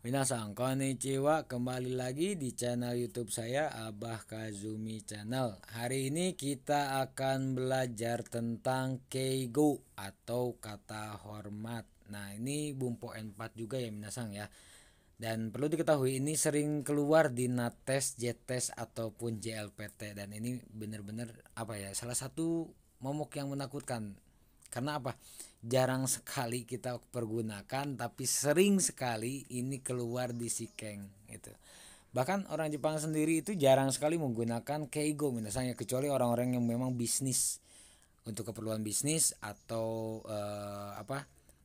Minasan konnichiwa, kembali lagi di channel YouTube saya Abah Kazumi Channel. Hari ini kita akan belajar tentang keigo atau kata hormat. Nah, ini bumpo N4 juga ya minasan ya. Dan perlu diketahui ini sering keluar di NATES, JTES ataupun JLPT, dan ini benar-benar salah satu momok yang menakutkan. Karena apa? Jarang sekali kita pergunakan, tapi sering sekali ini keluar di Sikeng gitu. Bahkan orang Jepang sendiri itu jarang sekali menggunakan keigo misalnya, kecuali orang-orang yang memang bisnis, untuk keperluan bisnis atau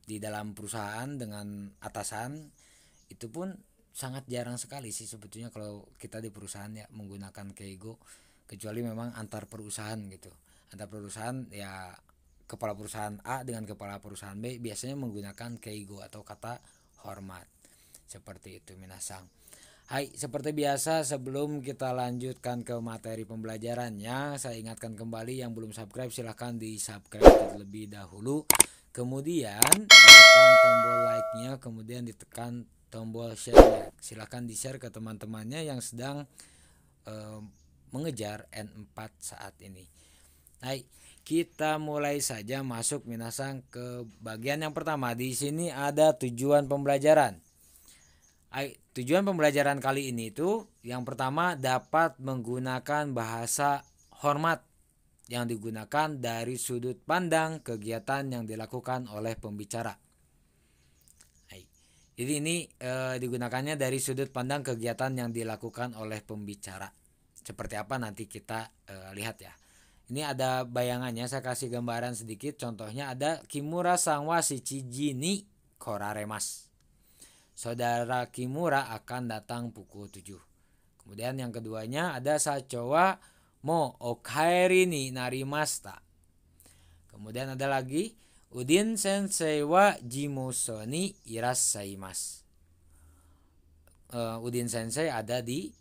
di dalam perusahaan dengan atasan. Itu pun sangat jarang sekali sih sebetulnya kalau kita di perusahaan ya menggunakan keigo, kecuali memang antar perusahaan gitu. Antar perusahaan ya, kepala perusahaan A dengan kepala perusahaan B biasanya menggunakan keigo atau kata hormat. Seperti itu minasang. Hai, seperti biasa sebelum kita lanjutkan ke materi pembelajarannya, saya ingatkan kembali yang belum subscribe silahkan di subscribe terlebih dahulu. Kemudian ditekan tombol like-nya, kemudian ditekan tombol share-nya. Silahkan di share ke teman-temannya yang sedang mengejar N4 saat ini. Hai, kita mulai saja masuk minasang ke bagian yang pertama. Di sini ada tujuan pembelajaran. Tujuan pembelajaran kali ini itu yang pertama, dapat menggunakan bahasa hormat yang digunakan dari sudut pandang kegiatan yang dilakukan oleh pembicara. Jadi ini digunakannya dari sudut pandang kegiatan yang dilakukan oleh pembicara. Seperti apa nanti kita lihat ya. Ini ada bayangannya, saya kasih gambaran sedikit. Contohnya ada Kimura Sangwa Shichiji ni koraremas. Saudara Kimura akan datang pukul 7. Kemudian yang keduanya ada Sacho wa mo okaeri ni narimashita. Kemudian ada lagi Udin sensei wa jimuso ni irassaimasu. Udin sensei ada di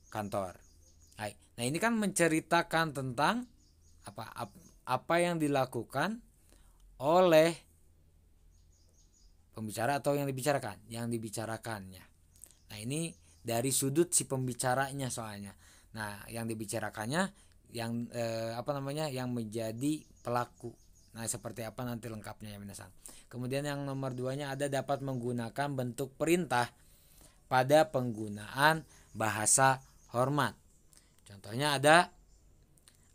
kantor. Nah, ini kan menceritakan tentang apa yang dilakukan oleh pembicara atau yang dibicarakannya. Nah, ini dari sudut si pembicaranya soalnya. Nah, yang dibicarakannya yang yang menjadi pelaku. Nah, seperti apa nanti lengkapnya ya minasang. Kemudian yang nomor 2-nya ada dapat menggunakan bentuk perintah pada penggunaan bahasa hormat. Contohnya ada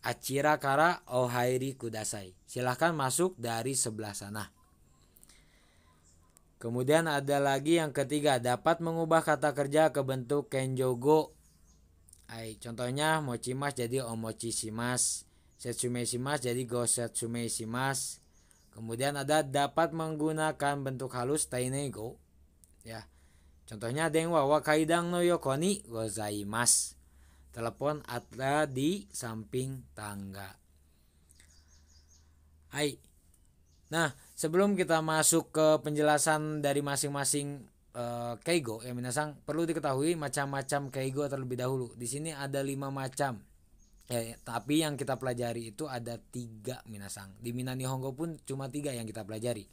Achira kara ohairi kudasai. Silahkan masuk dari sebelah sana. Kemudian ada lagi yang ketiga, dapat mengubah kata kerja ke bentuk kenjogo. Contohnya mochimas jadi omochishimasu, setsume shimasu jadi go setsume shimasu. Kemudian ada dapat menggunakan bentuk halus tainego ya. Contohnya denwa wa kaidang no yoko ni gozaimasu. Telepon ada di samping tangga. Nah, sebelum kita masuk ke penjelasan dari masing-masing keigo ya minasang, perlu diketahui macam-macam keigo terlebih dahulu. Di sini ada 5 macam. Tapi yang kita pelajari itu ada 3 minasang. Di Minnan Nihongo pun cuma 3 yang kita pelajari.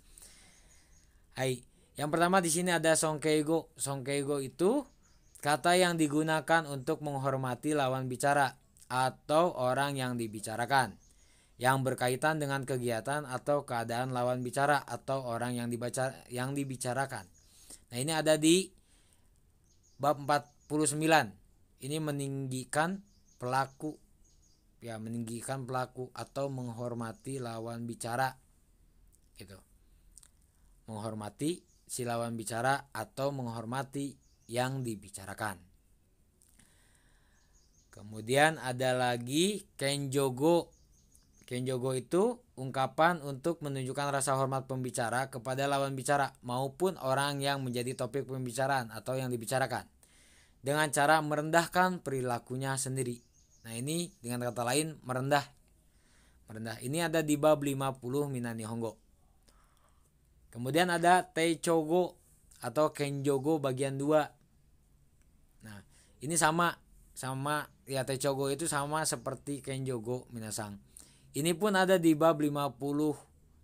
Yang pertama di sini ada songkeigo. Songkeigo itu kata yang digunakan untuk menghormati lawan bicara atau orang yang dibicarakan, yang berkaitan dengan kegiatan atau keadaan lawan bicara atau orang yang dibicarakan. Nah, ini ada di bab 49. Ini meninggikan pelaku atau menghormati lawan bicara gitu. Menghormati si lawan bicara atau menghormati yang dibicarakan. Kemudian ada lagi kenjogo. Kenjogo itu ungkapan untuk menunjukkan rasa hormat pembicara kepada lawan bicara maupun orang yang menjadi topik pembicaraan atau yang dibicarakan, dengan cara merendahkan perilakunya sendiri. Nah, ini dengan kata lain merendah. Ini ada di bab 50 Minnan Nihongo. Kemudian ada teichogo atau kenjogo bagian 2. Nah, ini sama ya, teichogo itu sama seperti kenjogo minasang. Ini pun ada di bab 50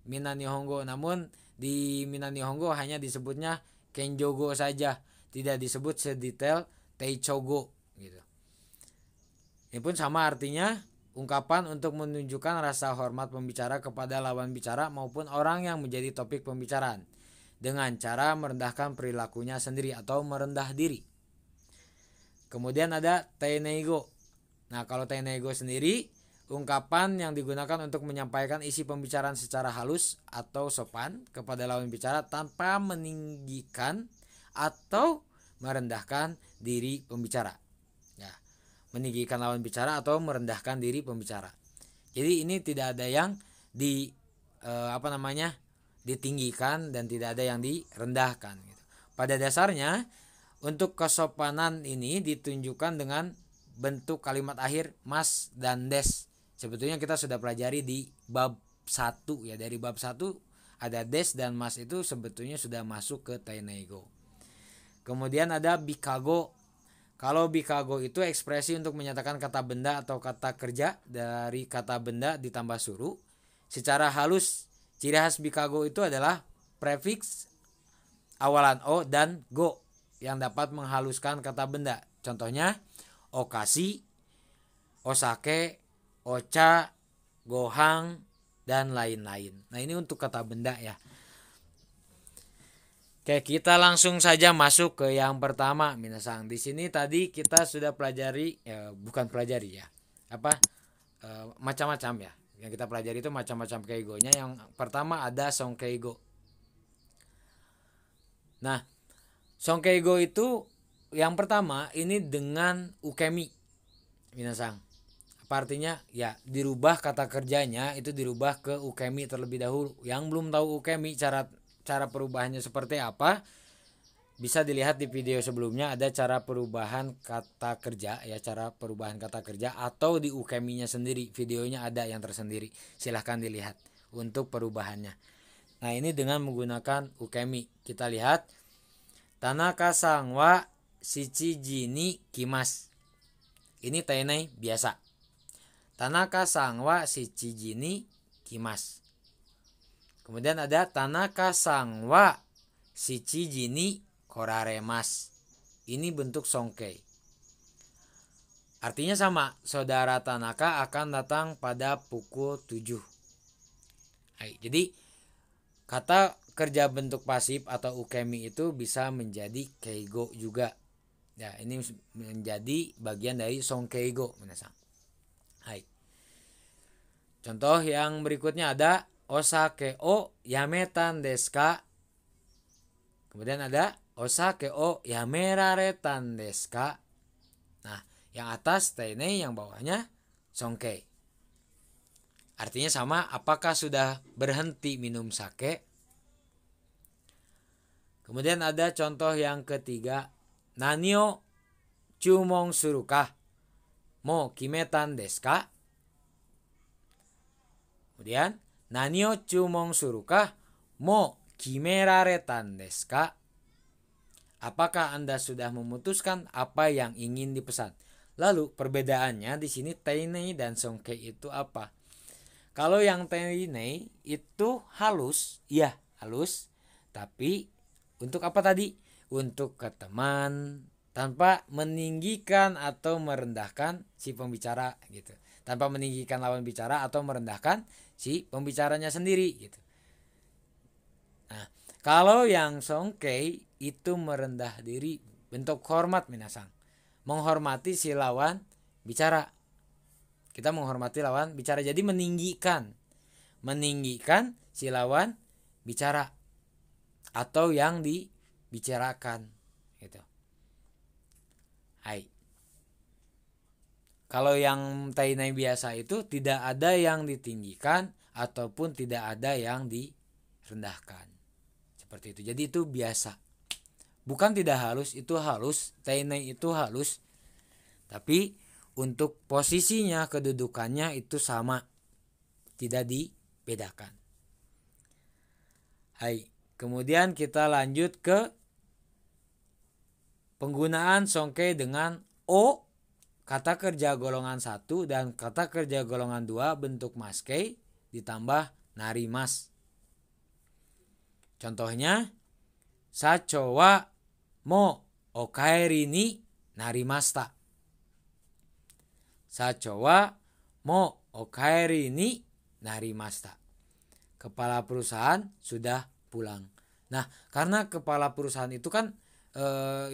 Minnan Nihongo, namun di Minnan Nihongo hanya disebutnya kenjogo saja, tidak disebut sedetail teichogo gitu. Ini pun sama artinya, ungkapan untuk menunjukkan rasa hormat pembicara kepada lawan bicara maupun orang yang menjadi topik pembicaraan dengan cara merendahkan perilakunya sendiri atau merendah diri. Kemudian ada teinego. Nah, kalau teinego sendiri, ungkapan yang digunakan untuk menyampaikan isi pembicaraan secara halus atau sopan kepada lawan bicara tanpa meninggikan atau merendahkan diri pembicara. Ya, meninggikan lawan bicara atau merendahkan diri pembicara. Jadi ini tidak ada yang ditinggikan dan tidak ada yang direndahkan gitu. Pada dasarnya untuk kesopanan ini ditunjukkan dengan bentuk kalimat akhir mas dan des. Sebetulnya kita sudah pelajari di bab 1 ya. Dari bab 1 ada des dan mas itu sebetulnya sudah masuk ke teinego. Kemudian ada bikago. Kalau bikago itu ekspresi untuk menyatakan kata benda atau kata kerja dari kata benda ditambah suruh. Secara halus, ciri khas bikago itu adalah prefiks awalan o dan go yang dapat menghaluskan kata benda. Contohnya okashi, osake, ocha, gohang, dan lain-lain. Nah, ini untuk kata benda ya. Oke, kita langsung saja masuk ke yang pertama, minasang. Di sini tadi kita sudah pelajari, macam-macam ya. Yang kita pelajari itu macam-macam keigonya. Yang pertama ada songkeigo. Nah, songkeigo itu yang pertama ini dengan ukemi, minasang. Apa artinya? Ya, dirubah kata kerjanya itu dirubah ke ukemi terlebih dahulu. Yang belum tahu ukemi cara perubahannya seperti apa, bisa dilihat di video sebelumnya, ada cara perubahan kata kerja ya, cara perubahan kata kerja atau di ukeminya sendiri, videonya ada yang tersendiri, silahkan dilihat untuk perubahannya. Nah, ini dengan menggunakan ukemi. Kita lihat Tanaka-san wa shichiji ni kimasu. Ini teinai biasa. Tanaka-san wa shichiji ni kimasu. Kemudian ada Tanaka-san wa shichiji ni koraremasu. Ini bentuk songkei. Artinya sama, saudara Tanaka akan datang pada pukul 7. Jadi kata kerja bentuk pasif atau ukemi itu bisa menjadi keigo juga. Ya, ini menjadi bagian dari songkeigo, minasang. Contoh yang berikutnya ada osake o yametan desu ka? Kemudian ada osake o yameraretan desu ka? Nah, yang atas teinei, yang bawahnya songkei. Artinya sama, apakah sudah berhenti minum sake? Kemudian ada contoh yang ketiga, nani o chumon suru ka? Mo kimetan desu ka? Kemudian nani o chumon suru ka? Mo kimeraretan desu ka? Apakah Anda sudah memutuskan apa yang ingin dipesan? Lalu perbedaannya di sini teinei dan songkei itu apa? Kalau yang teinei itu halus, ya halus, tapi untuk apa tadi? Untuk ke teman, tanpa meninggikan atau merendahkan si pembicara gitu. Tanpa meninggikan lawan bicara atau merendahkan si pembicaranya sendiri gitu. Nah, kalau yang songkei itu merendah diri, bentuk hormat, minasang. Menghormati si lawan bicara. Kita menghormati lawan bicara, jadi meninggikan si lawan bicara atau yang dibicarakan gitu. Kalau yang teinai biasa itu tidak ada yang ditinggikan ataupun tidak ada yang direndahkan. Seperti itu. Jadi itu biasa. Bukan tidak halus, itu halus. Teinai itu halus. Tapi untuk posisinya, kedudukannya itu sama. Tidak dibedakan. Kemudian kita lanjut ke penggunaan songkei dengan o, kata kerja golongan 1 dan kata kerja golongan 2 bentuk maskei ditambah narimas. Contohnya Sacho wa mo okaeri ni narimashita. Sacho wa mo okaeri ni narimashita. Kepala perusahaan sudah pulang. Nah, karena kepala perusahaan itu kan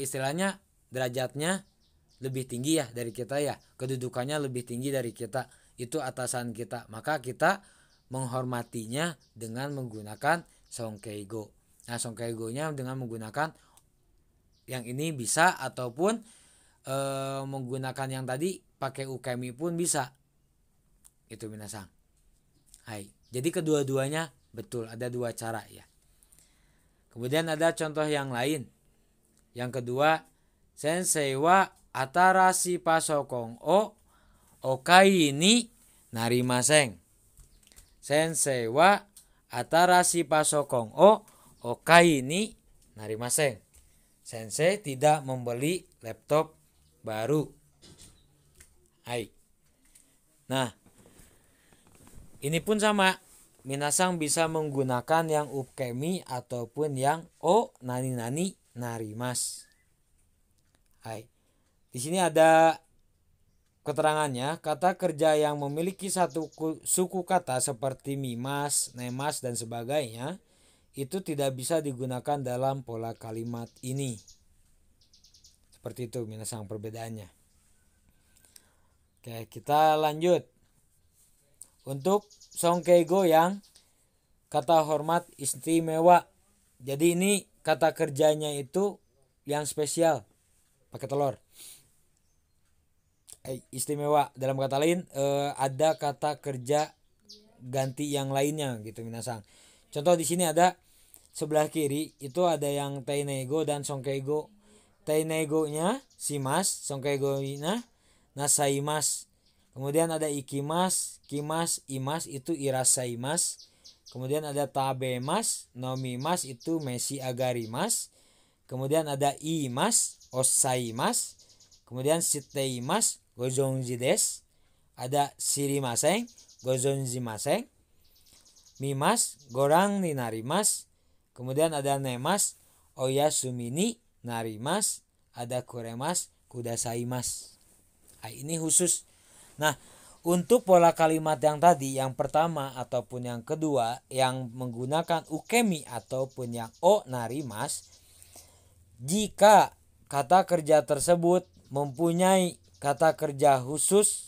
istilahnya derajatnya lebih tinggi ya dari kita ya, kedudukannya lebih tinggi dari kita, itu atasan kita, maka kita menghormatinya dengan menggunakan songkeigo. Nah, songkeigonya dengan menggunakan yang ini bisa, ataupun menggunakan yang tadi pakai ukemi pun bisa. Itu minasang. Hai. Jadi kedua-duanya betul, ada dua cara ya. Kemudian ada contoh yang lain. Yang kedua, sensei wa atarashi pasokon o okai ni narimasen. Sensei wa atarashi pasokon o okai ni narimasen. Sensei tidak membeli laptop baru. Hai. Nah, ini pun sama. Minasang bisa menggunakan yang ukemi ataupun yang o nani narimas. Hai. Di sini ada keterangannya, kata kerja yang memiliki satu suku kata seperti mimas, nemas dan sebagainya itu tidak bisa digunakan dalam pola kalimat ini. Seperti itu minasang perbedaannya. Oke, kita lanjut. Untuk songkeigo yang kata hormat istimewa. Jadi ini kata kerjanya itu yang spesial, pakai telur. Istimewa, dalam kata lain ada kata kerja ganti yang lainnya gitu minasang. Contoh di sini ada sebelah kiri itu ada yang teinego dan songkeigo. Teinego-nya shimas, songkeigo-nya nasaimas. Kemudian ada ikimas, kimas, imas itu irasaimas. Kemudian ada tabemas, nomimas itu mesi agarimas. Kemudian ada imas, osaimas. Kemudian shiteimas, gozonji desu. Ada shirimasen, gozonjimasen. Mimas, gorang ni narimas. Kemudian ada nemas, oyasumi ni narimas. Ada kuremas, kudasaimas. Nah, ini khusus. Nah, untuk pola kalimat yang tadi, yang pertama ataupun yang kedua, yang menggunakan ukemi ataupun yang o narimas, jika kata kerja tersebut mempunyai kata kerja khusus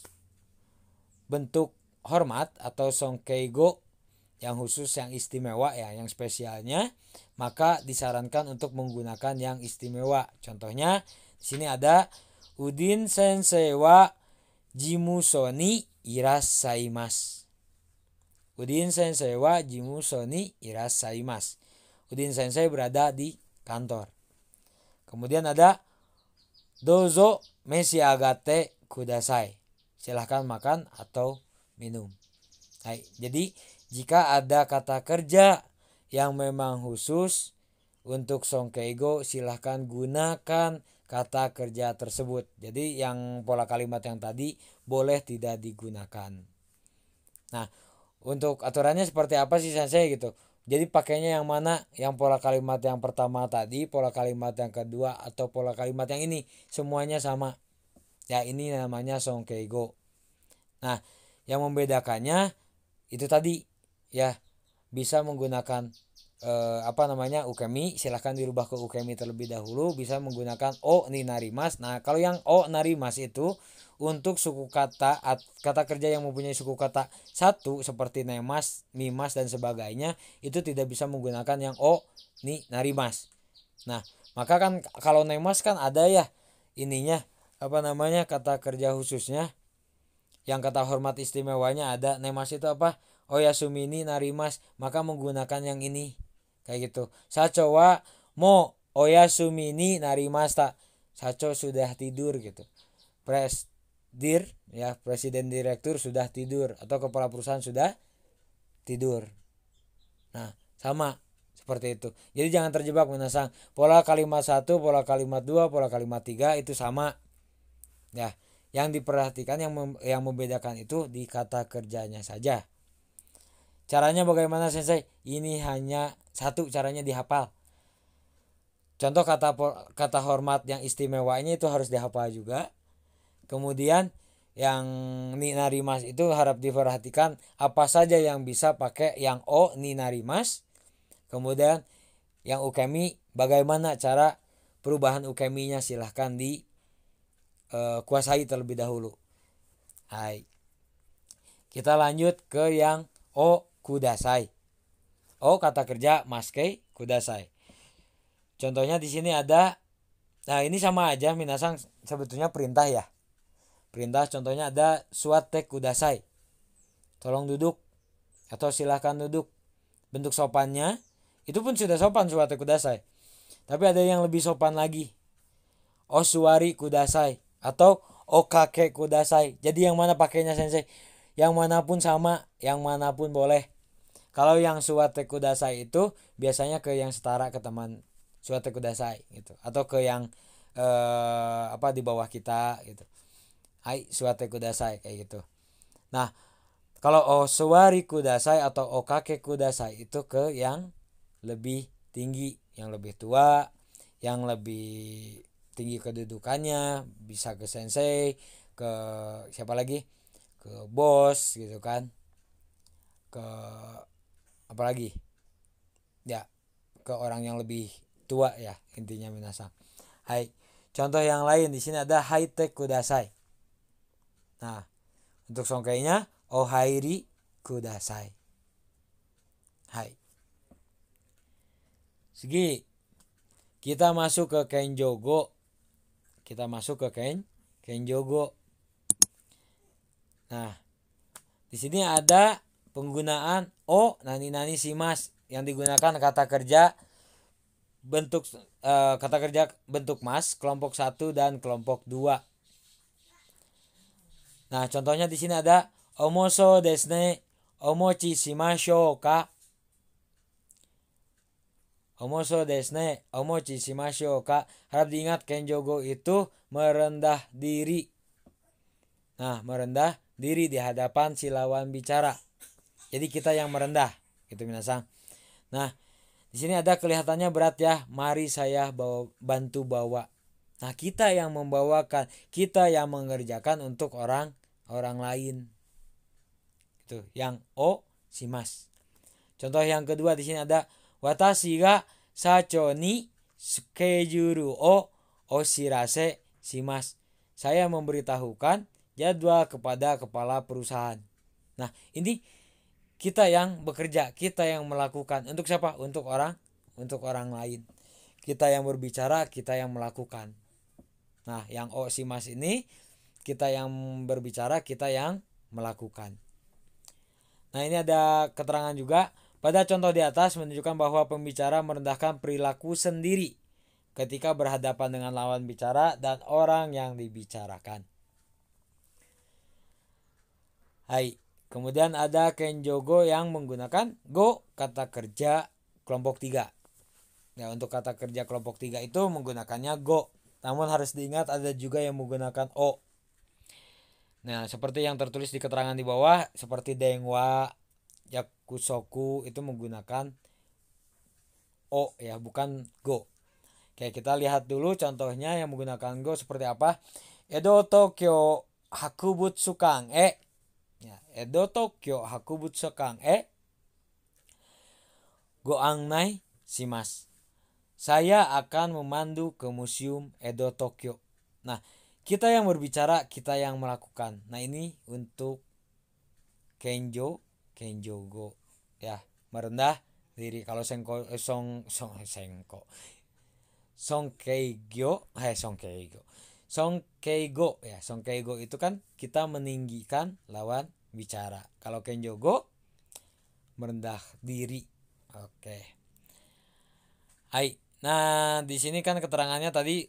bentuk hormat atau songkeigo yang khusus, yang istimewa ya, yang spesialnya, maka disarankan untuk menggunakan yang istimewa. Contohnya di sini ada Udin sensei wa jimuso ni irasaimasu. Udin sensei wa jimuso ni irasaimasu. Udin sensei berada di kantor. Kemudian ada dozo mesi agate kudasai. Silahkan makan atau minum. Hai, jadi jika ada kata kerja yang memang khusus untuk songkeigo, silahkan gunakan kata kerja tersebut. Jadi yang pola kalimat yang tadi boleh tidak digunakan. Nah, untuk aturannya seperti apa sih sensei gitu. Jadi pakainya yang mana? Yang pola kalimat yang pertama tadi, pola kalimat yang kedua, atau pola kalimat yang ini? Semuanya sama. Ya, ini namanya songkeigo. Nah, yang membedakannya itu tadi ya, bisa menggunakan ukemi, silahkan dirubah ke ukemi terlebih dahulu. Bisa menggunakan o ni narimas. Nah, kalau yang o narimas itu untuk suku kata kerja yang mempunyai suku kata satu seperti nemas, mimas dan sebagainya, itu tidak bisa menggunakan yang o ni narimas. Nah, maka kan kalau nemas kan ada ya ininya kata kerja khususnya, yang kata hormat istimewanya ada. Nemas itu apa? Oyasumi ni narimas, maka menggunakan yang ini kayak gitu. Sacho wa mo oyasumi ni narimashita. Sacho sudah tidur gitu. Presiden direktur sudah tidur, atau kepala perusahaan sudah tidur. Nah, sama seperti itu. Jadi jangan terjebak minasang. Pola kalimat 1, pola kalimat 2, pola kalimat 3 itu sama. Ya, yang diperhatikan yang membedakan itu di kata kerjanya saja. Caranya bagaimana sensei? Ini hanya satu, caranya dihafal. contoh kata hormat yang istimewanya itu harus dihafal juga. Kemudian yang ni narimas itu harap diperhatikan apa saja yang bisa pakai yang o ni narimas. Kemudian yang ukemi bagaimana cara perubahan ukeminya, silahkan di kuasai terlebih dahulu. Hai. Kita lanjut ke yang o kudasai. O kata kerja maske kudasai. Contohnya di sini ada, nah ini sama aja minasang sebetulnya perintah ya. Perintah contohnya ada suate kudasai. Tolong duduk atau silahkan duduk. Bentuk sopannya itu pun sudah sopan suate kudasai. Tapi ada yang lebih sopan lagi. Osuari kudasai atau okake kudasai. Jadi yang mana pakainya sensei? Yang manapun sama, yang manapun boleh. Kalau yang suwate kudasai itu biasanya ke yang setara ke teman suwate kudasai gitu, atau ke yang di bawah kita gitu. Hai suwate kudasai kayak gitu. Nah, kalau osuwari kudasai atau okake kudasai itu ke yang lebih tinggi, yang lebih tua, yang lebih tinggi kedudukannya, bisa ke sensei, ke siapa lagi? Ke bos gitu kan. Ke apalagi? Ya, ke orang yang lebih tua ya intinya minasang. Hai. Contoh yang lain di sini ada high-tech kudasai. Nah, untuk songkainya ohairi kudasai. Hai. Segi kita masuk ke kenjogo. Kenjogo. Nah, di sini ada penggunaan o nani shimas yang digunakan kata kerja bentuk kata kerja bentuk mas kelompok 1 dan kelompok 2. Nah, contohnya di sini ada omoso desne, omochi shimashou ka. Omoso desne, omochi shimashou ka. Harap diingat kenjogo itu merendah diri. Nah, merendah diri di hadapan si lawan bicara. Jadi kita yang merendah, gitu minasang. Nah, di sini ada kelihatannya berat ya. Mari saya bantu bawa. Nah, kita yang membawakan, kita yang mengerjakan untuk orang lain. Itu yang o shimas. Contoh yang kedua di sini ada watashi ga sacho ni schedule o oshirase shimasu. Saya memberitahukan jadwal kepada kepala perusahaan. Nah, ini kita yang bekerja, kita yang melakukan. Untuk siapa? Untuk orang lain. Kita yang berbicara, kita yang melakukan. Nah, yang o shimasu ini kita yang berbicara, kita yang melakukan. Nah, ini ada keterangan juga. Pada contoh di atas menunjukkan bahwa pembicara merendahkan perilaku sendiri ketika berhadapan dengan lawan bicara dan orang yang dibicarakan. Hai. Kemudian ada kenjogo yang menggunakan go kata kerja kelompok 3. Ya, untuk kata kerja kelompok 3 itu menggunakannya go. Namun harus diingat ada juga yang menggunakan o. Nah, seperti yang tertulis di keterangan di bawah, seperti dengwa, yakusoku itu menggunakan o ya, bukan go. Oke, kita lihat dulu contohnya yang menggunakan go seperti apa. Edo Tokyo Hakubutsukan ya, Edo Tokyo Hakubutsukan go annai shimasu. Saya akan memandu ke museum Edo Tokyo. Nah, kita yang berbicara, kita yang melakukan. Nah, ini untuk kenjogo ya, merendah diri. Kalau songkeigyo ya, songkeigo itu kan kita meninggikan lawan bicara. Kalau kenjogo merendah diri. Oke. Hai. Nah, di sini kan keterangannya tadi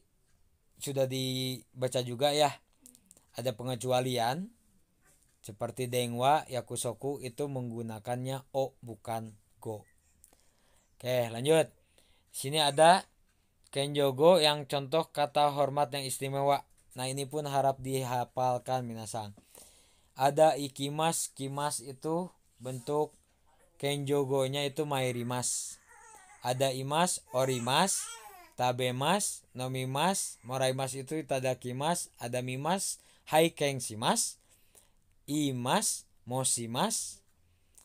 sudah dibaca juga ya. Ada pengecualian seperti dengwa, yakusoku itu menggunakannya o bukan go. Oke, lanjut. Sini ada kenjogo yang contoh kata hormat yang istimewa. Nah, ini pun harap dihafalkan minasang. Ada ikimas, kimas itu bentuk kenjogonya itu mairimas. Ada imas, orimas. tabemas, nomimas, moraimas itu itadakimas, adamimas, haikengsimas, imas, mosimas,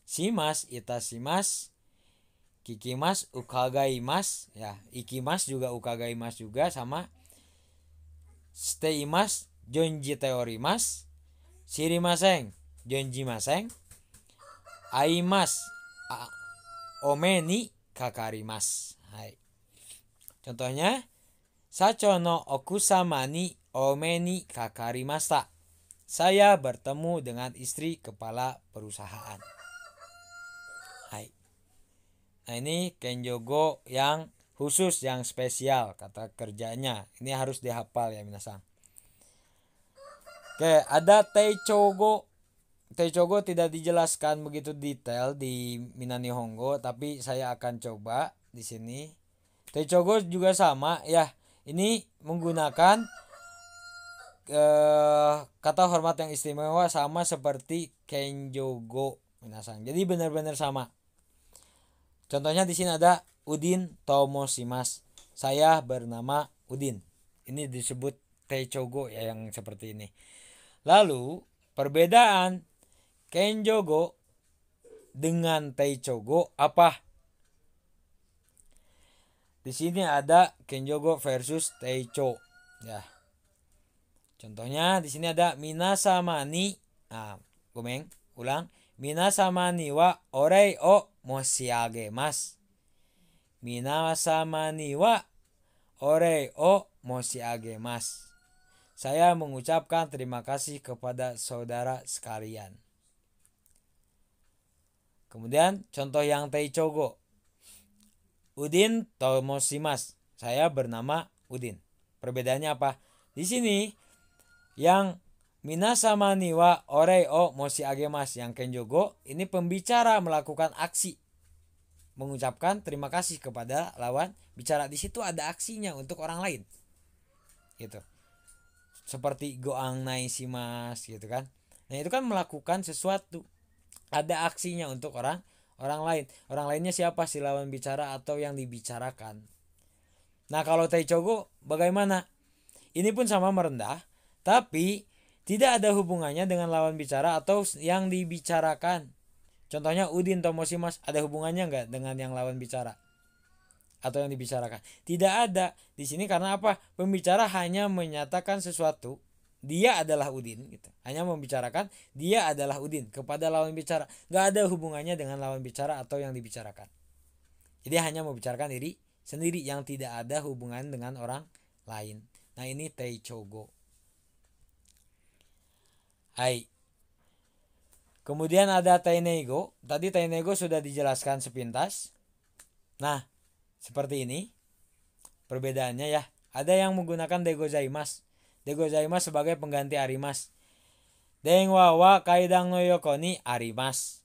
simas, itasimas, kikimas, ukagaimas, ya, ikimas juga ukagaimas juga sama, steimas, jonji teorimas, sirimaseng, jonjimaseng, aimas, omeni, kakarimas. Hai. Contohnya, sachono okusama ni omeni kakarimasta. Saya bertemu dengan istri kepala perusahaan. Hai. Nah ini kenjogo yang khusus, yang spesial kata kerjanya. Ini harus dihafal ya minasan. Oke, ada teichogo. Teichogo tidak dijelaskan begitu detail di Minanihongo, tapi saya akan coba di sini. Teichogo juga sama ya. Ini menggunakan kata hormat yang istimewa sama seperti kenjogo minasan. Jadi benar-benar sama. Contohnya di sini ada Udin tomoshimasu. Saya bernama Udin. Ini disebut teichogo ya yang seperti ini. Lalu perbedaan kenjogo dengan teichogo apa? Di sini ada kenjogo versus teicho ya. Contohnya di sini ada minasama ni. Nah, gomeng, ulang. Minasama ni wa orei o moshiagemasu. Minasama ni wa orei o moshiagemasu. Saya mengucapkan terima kasih kepada saudara sekalian. Kemudian contoh yang teichogo. Udin tomoshimasu. Saya bernama Udin. Perbedaannya apa? Di sini yang minasama ni wa orei o moshiagemasu yang kenjogo ini pembicara melakukan aksi mengucapkan terima kasih kepada lawan bicara. Di situ ada aksinya untuk orang lain. Gitu. Seperti goang naishimasu gitu kan. Nah, itu kan melakukan sesuatu. Ada aksinya untuk orang lain. Orang lainnya siapa? Si lawan bicara atau yang dibicarakan. Nah, kalau teichogo bagaimana? Ini pun sama merendah, tapi tidak ada hubungannya dengan lawan bicara atau yang dibicarakan. Contohnya Udin tomoshimasu, ada hubungannya enggak dengan yang lawan bicara atau yang dibicarakan? Tidak ada. Di sini karena apa? Pembicara hanya menyatakan sesuatu, dia adalah Udin gitu. Hanya membicarakan dia adalah Udin kepada lawan bicara. Enggak ada hubungannya dengan lawan bicara atau yang dibicarakan. Jadi hanya membicarakan diri sendiri yang tidak ada hubungan dengan orang lain. Nah, ini teichogo. Hai. Kemudian ada teinego. Tadi teinego sudah dijelaskan sepintas. Nah, seperti ini perbedaannya ya. Ada yang menggunakan degozaimasu. Degozaimasu sebagai pengganti arimasu. Denwa wa kaidang no yoko ni arimasu.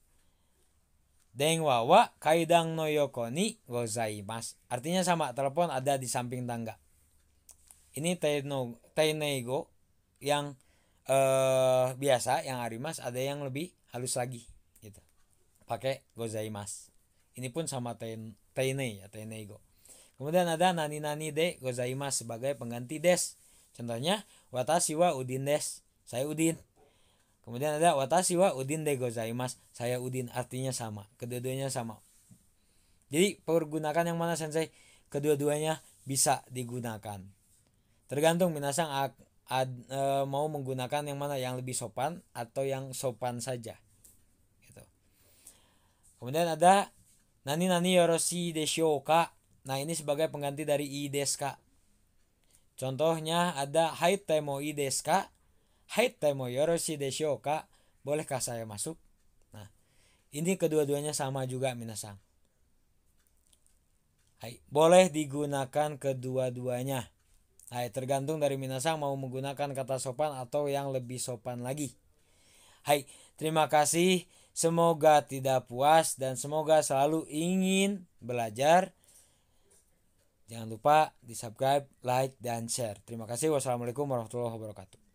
Denwa wa kaidang no yoko ni gozaimasu. Artinya sama, telepon ada di samping tangga. Ini teinego yang biasa, yang arimas, ada yang lebih halus lagi gitu. Pakai gozaimasu. Ini pun sama teine ya, teinego. Kemudian ada nani-nani de gozaimasu sebagai pengganti des. Contohnya watashi wa Udin des. Saya Udin. Kemudian ada watashi wa Udin de gozaimasu. Saya Udin, artinya sama. Kedua-duanya sama. Jadi pergunakan yang mana sensei? Kedua-duanya bisa digunakan. Tergantung minasan mau menggunakan yang mana, yang lebih sopan atau yang sopan saja. Gitu. Kemudian ada nani-nani yoroshi deshou ka. Nah, ini sebagai pengganti dari ii desu ka. Contohnya ada haite mo ii desu ka? Haite mo yoroshi deshou ka? Bolehkah saya masuk? Nah, ini kedua-duanya sama juga minasan. Hai, boleh digunakan kedua-duanya. Hai, tergantung dari minasan mau menggunakan kata sopan atau yang lebih sopan lagi. Hai, terima kasih. Semoga tidak puas dan semoga selalu ingin belajar. Jangan lupa di subscribe, like, dan share. Terima kasih. Wassalamualaikum warahmatullahi wabarakatuh.